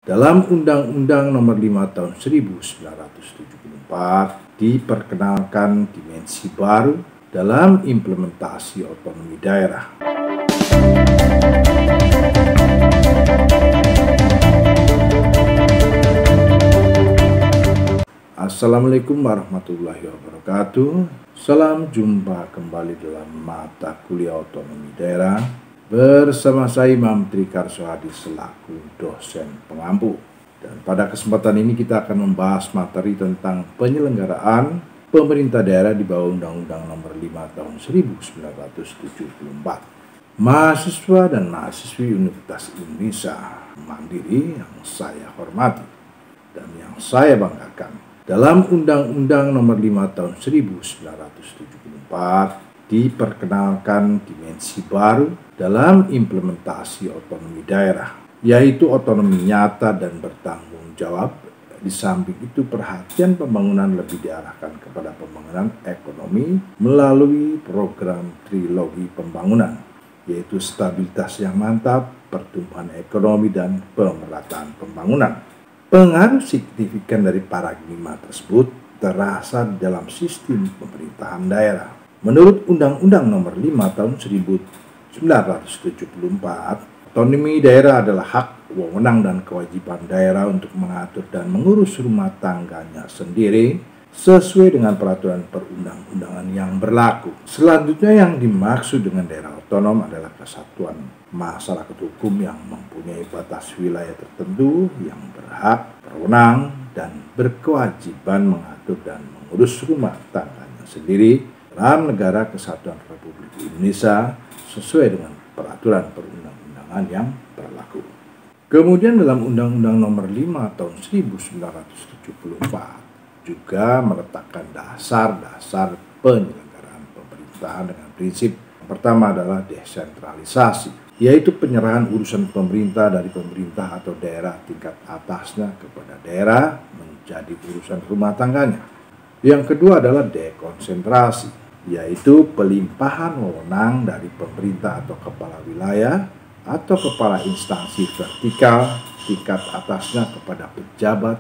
Dalam Undang-Undang Nomor 5 Tahun 1974 diperkenalkan dimensi baru dalam implementasi otonomi daerah. Assalamualaikum warahmatullahi wabarakatuh. Salam jumpa kembali dalam mata kuliah otonomi daerah bersama saya Imam Trikarso Hadi selaku dosen pengampu. Dan pada kesempatan ini kita akan membahas materi tentang penyelenggaraan pemerintah daerah di bawah Undang-Undang Nomor 5 Tahun 1974. Mahasiswa dan mahasiswi Universitas Indonesia Mandiri yang saya hormati dan yang saya banggakan. Dalam Undang-Undang Nomor 5 Tahun 1974 diperkenalkan dimensi baru dalam implementasi otonomi daerah, yaitu otonomi nyata dan bertanggung jawab. Di samping itu perhatian pembangunan lebih diarahkan kepada pembangunan ekonomi melalui program trilogi pembangunan, yaitu stabilitas yang mantap, pertumbuhan ekonomi, dan pemerataan pembangunan. Pengaruh signifikan dari paradigma tersebut terasa dalam sistem pemerintahan daerah. Menurut Undang-Undang Nomor 5 Tahun 1974, otonomi daerah adalah hak, wewenang, dan kewajiban daerah untuk mengatur dan mengurus rumah tangganya sendiri sesuai dengan peraturan perundang-undangan yang berlaku. Selanjutnya yang dimaksud dengan daerah otonom adalah kesatuan masyarakat hukum yang mempunyai batas wilayah tertentu yang berhak, berwenang, dan berkewajiban mengatur dan mengurus rumah tangganya sendiri dalam negara kesatuan Republik Indonesia sesuai dengan peraturan perundang-undangan yang berlaku. Kemudian dalam Undang-Undang Nomor 5 Tahun 1974 juga meletakkan dasar-dasar penyelenggaraan pemerintahan dengan prinsip yang pertama adalah desentralisasi, yaitu penyerahan urusan pemerintah dari pemerintah atau daerah tingkat atasnya kepada daerah menjadi urusan rumah tangganya. Yang kedua adalah dekonsentrasi, yaitu pelimpahan wewenang dari pemerintah atau kepala wilayah atau kepala instansi vertikal tingkat atasnya kepada pejabat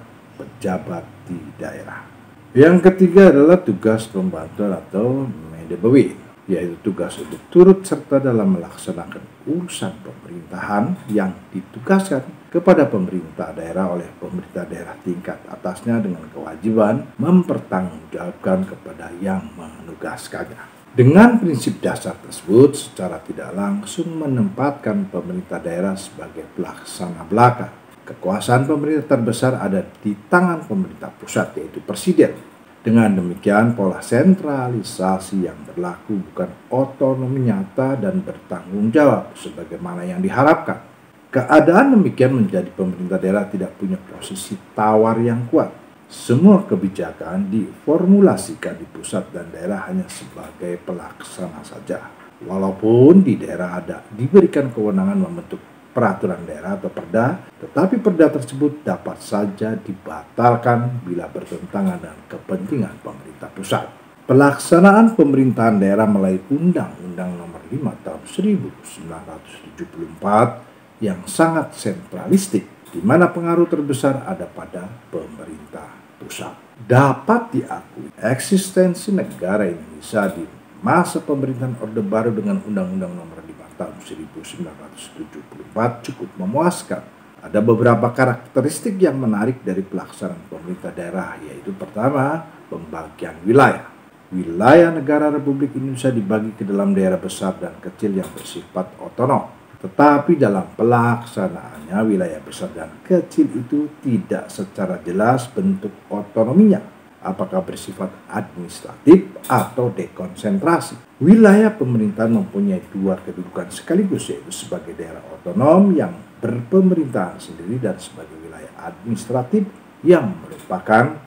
di daerah. Yang ketiga adalah tugas pembantuan atau mendebawin, yaitu tugas untuk turut serta dalam melaksanakan urusan pemerintahan yang ditugaskan kepada pemerintah daerah oleh pemerintah daerah tingkat atasnya dengan kewajiban mempertanggungjawabkan kepada yang menugaskannya. Dengan prinsip dasar tersebut secara tidak langsung menempatkan pemerintah daerah sebagai pelaksana belaka. Kekuasaan pemerintah terbesar ada di tangan pemerintah pusat, yaitu presiden. Dengan demikian, pola sentralisasi yang berlaku bukan otonomi nyata dan bertanggung jawab sebagaimana yang diharapkan. Keadaan demikian menjadi pemerintah daerah tidak punya posisi tawar yang kuat. Semua kebijakan diformulasikan di pusat dan daerah hanya sebagai pelaksana saja. Walaupun di daerah ada diberikan kewenangan membentuk peraturan daerah atau perda, tetapi perda tersebut dapat saja dibatalkan bila bertentangan dengan kepentingan pemerintah pusat. Pelaksanaan pemerintahan daerah melalui Undang-Undang Nomor 5 Tahun 1974 yang sangat sentralistik, di mana pengaruh terbesar ada pada pemerintah pusat. Dapat diakui eksistensi negara Indonesia di masa pemerintahan Orde Baru dengan Undang-Undang Nomor 5 Tahun 1974 cukup memuaskan. Ada beberapa karakteristik yang menarik dari pelaksanaan pemerintah daerah, yaitu pertama, pembagian wilayah. Wilayah negara Republik Indonesia dibagi ke dalam daerah besar dan kecil yang bersifat otonom. Tetapi dalam pelaksanaannya wilayah besar dan kecil itu tidak secara jelas bentuk otonominya, apakah bersifat administratif atau dekonsentrasi. Wilayah pemerintahan mempunyai dua kedudukan sekaligus, yaitu sebagai daerah otonom yang berpemerintahan sendiri dan sebagai wilayah administratif yang merupakan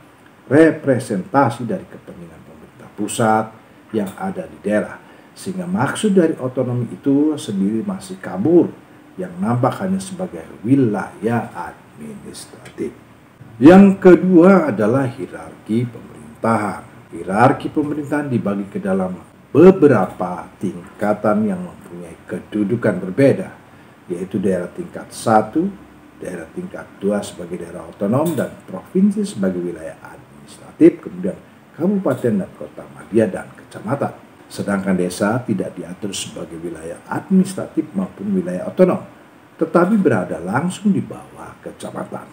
representasi dari kepentingan pemerintah pusat yang ada di daerah. Sehingga maksud dari otonomi itu sendiri masih kabur, yang nampak hanya sebagai wilayah administratif. Yang kedua adalah hierarki pemerintahan. Hierarki pemerintahan dibagi ke dalam beberapa tingkatan yang mempunyai kedudukan berbeda, yaitu daerah tingkat 1, daerah tingkat 2 sebagai daerah otonom, dan provinsi sebagai wilayah administratif, kemudian kabupaten dan kota madya dan kecamatan. Sedangkan desa tidak diatur sebagai wilayah administratif maupun wilayah otonom, tetapi berada langsung di bawah kecamatan.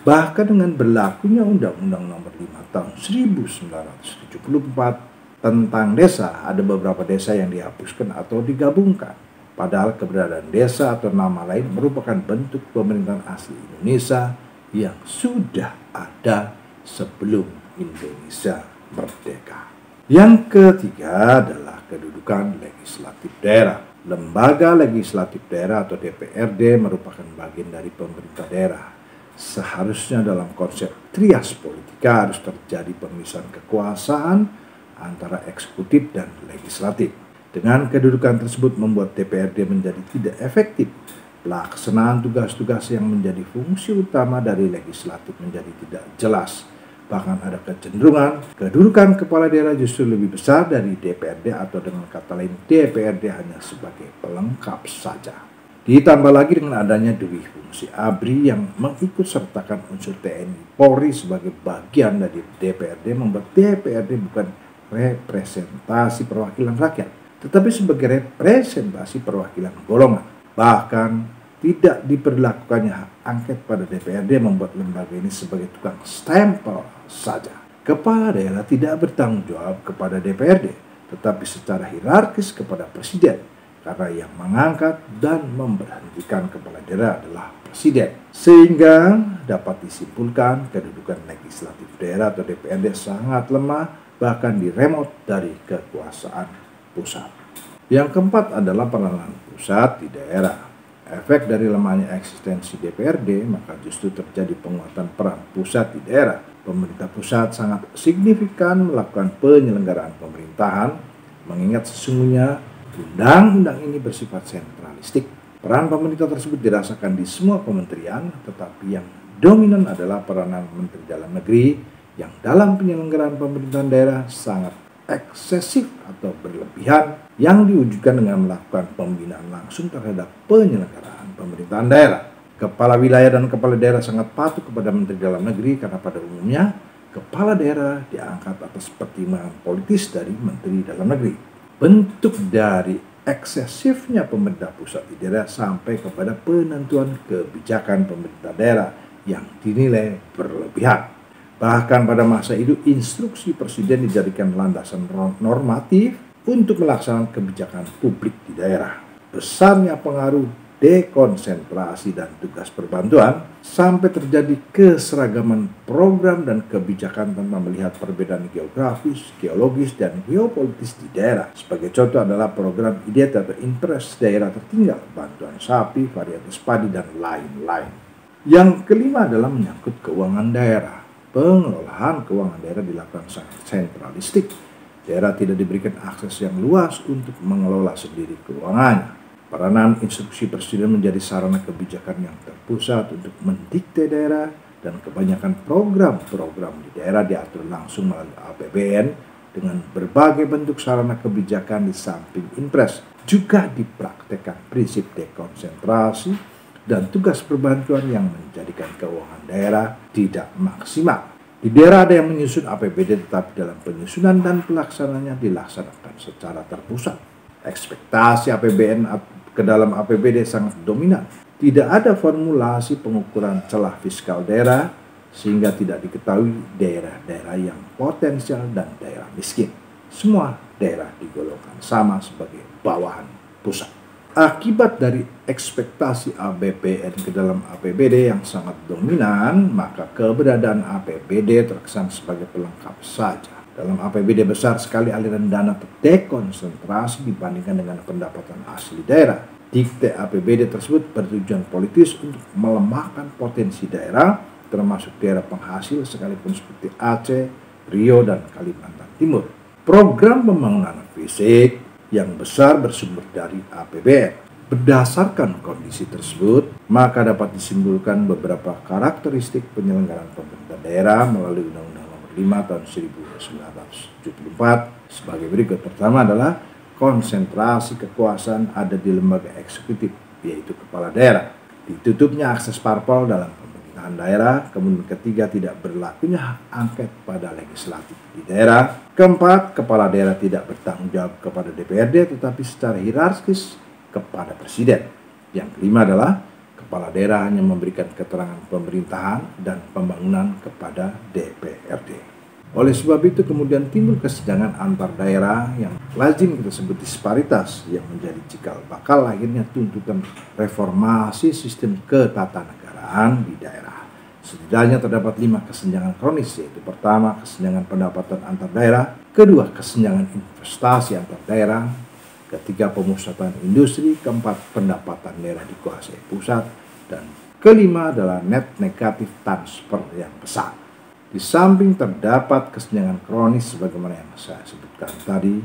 Bahkan dengan berlakunya Undang-Undang Nomor 5 Tahun 1974 tentang desa, ada beberapa desa yang dihapuskan atau digabungkan. Padahal keberadaan desa atau nama lain merupakan bentuk pemerintahan asli Indonesia yang sudah ada sebelum Indonesia merdeka. Yang ketiga adalah kedudukan legislatif daerah. Lembaga legislatif daerah atau DPRD merupakan bagian dari pemerintah daerah. Seharusnya dalam konsep trias politika harus terjadi pemisahan kekuasaan antara eksekutif dan legislatif. Dengan kedudukan tersebut membuat DPRD menjadi tidak efektif. Pelaksanaan tugas-tugas yang menjadi fungsi utama dari legislatif menjadi tidak jelas. Bahkan ada kecenderungan kedudukan kepala daerah justru lebih besar dari DPRD, atau dengan kata lain DPRD hanya sebagai pelengkap saja. Ditambah lagi dengan adanya duit fungsi ABRI yang mengikut sertakan unsur TNI Polri sebagai bagian dari DPRD, membuat DPRD bukan representasi perwakilan rakyat, tetapi sebagai representasi perwakilan golongan. Bahkan tidak diperlakukannya hak angket pada DPRD membuat lembaga ini sebagai tukang stempel saja. Kepala daerah tidak bertanggung jawab kepada DPRD, tetapi secara hierarkis kepada presiden, karena yang mengangkat dan memberhentikan kepala daerah adalah presiden. Sehingga dapat disimpulkan kedudukan legislatif daerah atau DPRD sangat lemah, bahkan diremot dari kekuasaan pusat. Yang keempat adalah peranan pusat di daerah. Efek dari lemahnya eksistensi DPRD, maka justru terjadi penguatan peran pusat di daerah. Pemerintah pusat sangat signifikan melakukan penyelenggaraan pemerintahan, mengingat sesungguhnya undang-undang ini bersifat sentralistik. Peran pemerintah tersebut dirasakan di semua kementerian, tetapi yang dominan adalah peranan Menteri Dalam Negeri yang dalam penyelenggaraan pemerintahan daerah sangat eksesif atau berlebihan, yang diwujudkan dengan melakukan pembinaan langsung terhadap penyelenggaraan pemerintahan daerah. Kepala wilayah dan kepala daerah sangat patuh kepada Menteri Dalam Negeri karena pada umumnya kepala daerah diangkat atas pertimbangan politis dari Menteri Dalam Negeri. Bentuk dari eksesifnya pemerintah pusat di daerah sampai kepada penentuan kebijakan pemerintah daerah yang dinilai berlebihan. Bahkan pada masa itu instruksi presiden dijadikan landasan normatif untuk melaksanakan kebijakan publik di daerah. Besarnya pengaruh dekonsentrasi dan tugas perbantuan sampai terjadi keseragaman program dan kebijakan tanpa melihat perbedaan geografis, geologis, dan geopolitis di daerah. Sebagai contoh adalah program IDET atau Impres Daerah Tertinggal, bantuan sapi, varietas padi, dan lain-lain. Yang kelima adalah menyangkut keuangan daerah. Pengelolaan keuangan daerah dilakukan sangat sentralistik. Daerah tidak diberikan akses yang luas untuk mengelola sendiri keuangannya. Peranan instruksi presiden menjadi sarana kebijakan yang terpusat untuk mendikte daerah, dan kebanyakan program-program di daerah diatur langsung melalui APBN dengan berbagai bentuk sarana kebijakan. Di samping Impres juga dipraktekkan prinsip dekonsentrasi dan tugas perbantuan yang menjadikan keuangan daerah tidak maksimal. Di daerah ada yang menyusun APBD, tetapi dalam penyusunan dan pelaksanaannya dilaksanakan secara terpusat. Ekspektasi APBN ke dalam APBD sangat dominan. Tidak ada formulasi pengukuran celah fiskal daerah, sehingga tidak diketahui daerah-daerah yang potensial dan daerah miskin. Semua daerah digolongkan sama sebagai bawahan pusat. Akibat dari ekspektasi APBN ke dalam APBD yang sangat dominan, maka keberadaan APBD terkesan sebagai pelengkap saja. Dalam APBD besar sekali aliran dana terdekonsentrasi dibandingkan dengan pendapatan asli daerah. Dikte APBD tersebut bertujuan politis untuk melemahkan potensi daerah, termasuk daerah penghasil sekalipun seperti Aceh, Riau, dan Kalimantan Timur. Program pembangunan fisik yang besar bersumber dari APBN. Berdasarkan kondisi tersebut, maka dapat disimpulkan beberapa karakteristik penyelenggaraan pemerintah daerah melalui Undang-Undang Nomor 5 Tahun 1974 sebagai berikut. Pertama adalah konsentrasi kekuasaan ada di lembaga eksekutif, yaitu kepala daerah. ditutupnya akses parpol dalam pemerintahan daerah. Kemudian ketiga, tidak berlakunya hak angket pada legislatif di daerah. Keempat, kepala daerah tidak bertanggung jawab kepada DPRD tetapi secara hierarkis kepada presiden. Yang kelima adalah kepala daerah hanya memberikan keterangan pemerintahan dan pembangunan kepada DPRD. Oleh sebab itu kemudian timbul kesenjangan antar daerah yang lazim kita sebut disparitas, yang menjadi cikal bakal lahirnya tuntutan reformasi sistem ketatanegaraan di daerah. Setidaknya terdapat 5 kesenjangan kronis, yaitu pertama, kesenjangan pendapatan antar daerah, kedua, kesenjangan investasi antar daerah, ketiga, pemusatan industri, keempat, pendapatan daerah dikuasai pusat, dan kelima adalah net negatif transfer yang besar. Di samping terdapat kesenjangan kronis sebagaimana yang saya sebutkan tadi,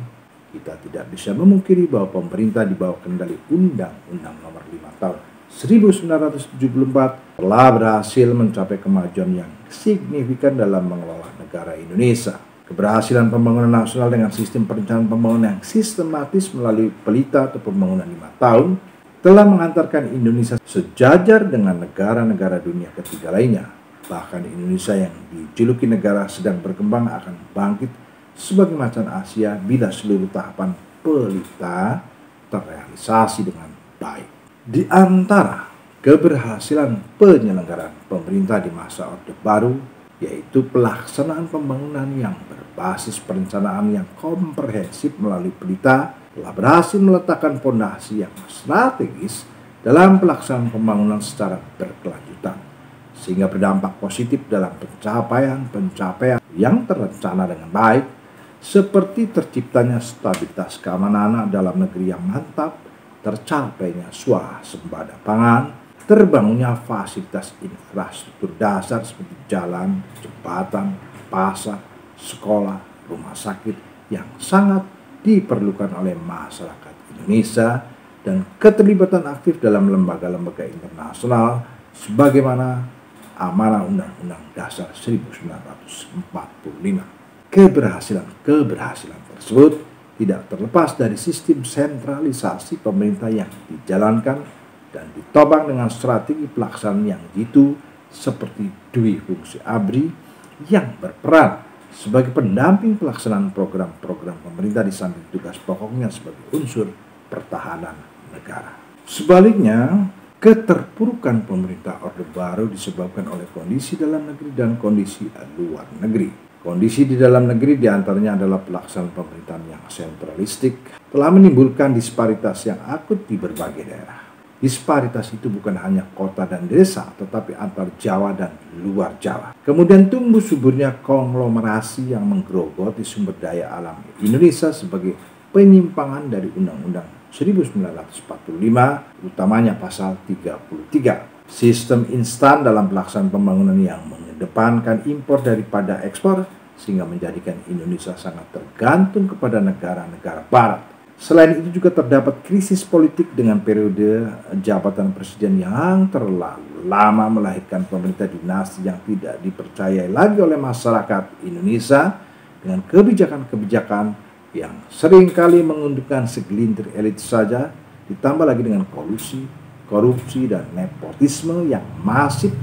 kita tidak bisa memungkiri bahwa pemerintah di bawah kendali Undang-Undang Nomor 5 Tahun 1974 telah berhasil mencapai kemajuan yang signifikan dalam mengelola negara Indonesia. Keberhasilan pembangunan nasional dengan sistem perencanaan pembangunan yang sistematis melalui pelita atau pembangunan 5 tahun telah mengantarkan Indonesia sejajar dengan negara-negara dunia ketiga lainnya. Bahkan Indonesia yang dijuluki negara sedang berkembang akan bangkit sebagai macan Asia bila seluruh tahapan pelita terrealisasi dengan baik. Di antara keberhasilan penyelenggaraan pemerintah di masa Orde Baru, yaitu pelaksanaan pembangunan yang berbasis perencanaan yang komprehensif melalui pelita, telah berhasil meletakkan fondasi yang strategis dalam pelaksanaan pembangunan secara berkelanjutan, sehingga berdampak positif dalam pencapaian yang terencana dengan baik, seperti terciptanya stabilitas keamanan dalam negeri yang mantap, tercapainya swasembada pangan, terbangunnya fasilitas infrastruktur dasar seperti jalan, jembatan, pasar, sekolah, rumah sakit yang sangat diperlukan oleh masyarakat Indonesia, dan keterlibatan aktif dalam lembaga-lembaga internasional sebagaimana amanah Undang-Undang Dasar 1945. Keberhasilan tersebut tidak terlepas dari sistem sentralisasi pemerintah yang dijalankan dan ditopang dengan strategi pelaksanaan yang jitu seperti Dwi Fungsi ABRI yang berperan sebagai pendamping pelaksanaan program-program pemerintah di samping tugas pokoknya sebagai unsur pertahanan negara. Sebaliknya, keterpurukan pemerintah Orde Baru disebabkan oleh kondisi dalam negeri dan kondisi luar negeri. Kondisi di dalam negeri diantaranya adalah pelaksanaan pemerintahan yang sentralistik telah menimbulkan disparitas yang akut di berbagai daerah. Disparitas itu bukan hanya kota dan desa, tetapi antar Jawa dan luar Jawa. Kemudian tumbuh suburnya konglomerasi yang menggerogoti sumber daya alam Indonesia sebagai penyimpangan dari Undang-Undang 1945, utamanya pasal 33. Sistem instan dalam pelaksanaan pembangunan yang mengedepankan impor daripada ekspor, sehingga menjadikan Indonesia sangat tergantung kepada negara-negara barat. Selain itu juga terdapat krisis politik dengan periode jabatan presiden yang terlalu lama, melahirkan pemerintah dinasti yang tidak dipercayai lagi oleh masyarakat Indonesia dengan kebijakan-kebijakan yang seringkali menguntungkan segelintir elit saja, ditambah lagi dengan kolusi, korupsi, dan nepotisme yang masif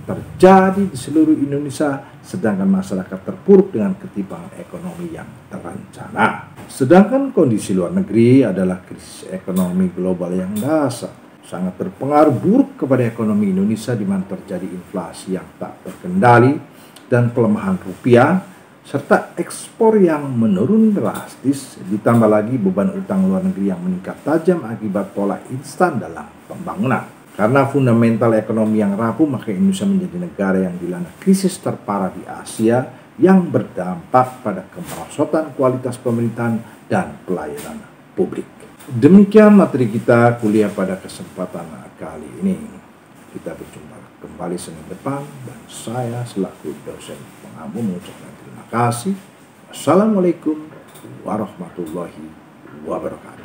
terjadi di seluruh Indonesia, sedangkan masyarakat terpuruk dengan ketimpangan ekonomi yang terencana. Sedangkan kondisi luar negeri adalah krisis ekonomi global yang dahsyat, sangat berpengaruh buruk kepada ekonomi Indonesia, di mana terjadi inflasi yang tak terkendali dan pelemahan rupiah, serta ekspor yang menurun drastis, ditambah lagi beban utang luar negeri yang meningkat tajam akibat pola instan dalam pembangunan. Karena fundamental ekonomi yang rapuh, maka Indonesia menjadi negara yang dilanda krisis terparah di Asia yang berdampak pada kemerosotan kualitas pemerintahan dan pelayanan publik. Demikian materi kita kuliah pada kesempatan kali ini. Kita berjumpa kembali Senin depan, dan saya selaku dosen pengampu mengucapkan terima kasih. Wassalamualaikum warahmatullahi wabarakatuh.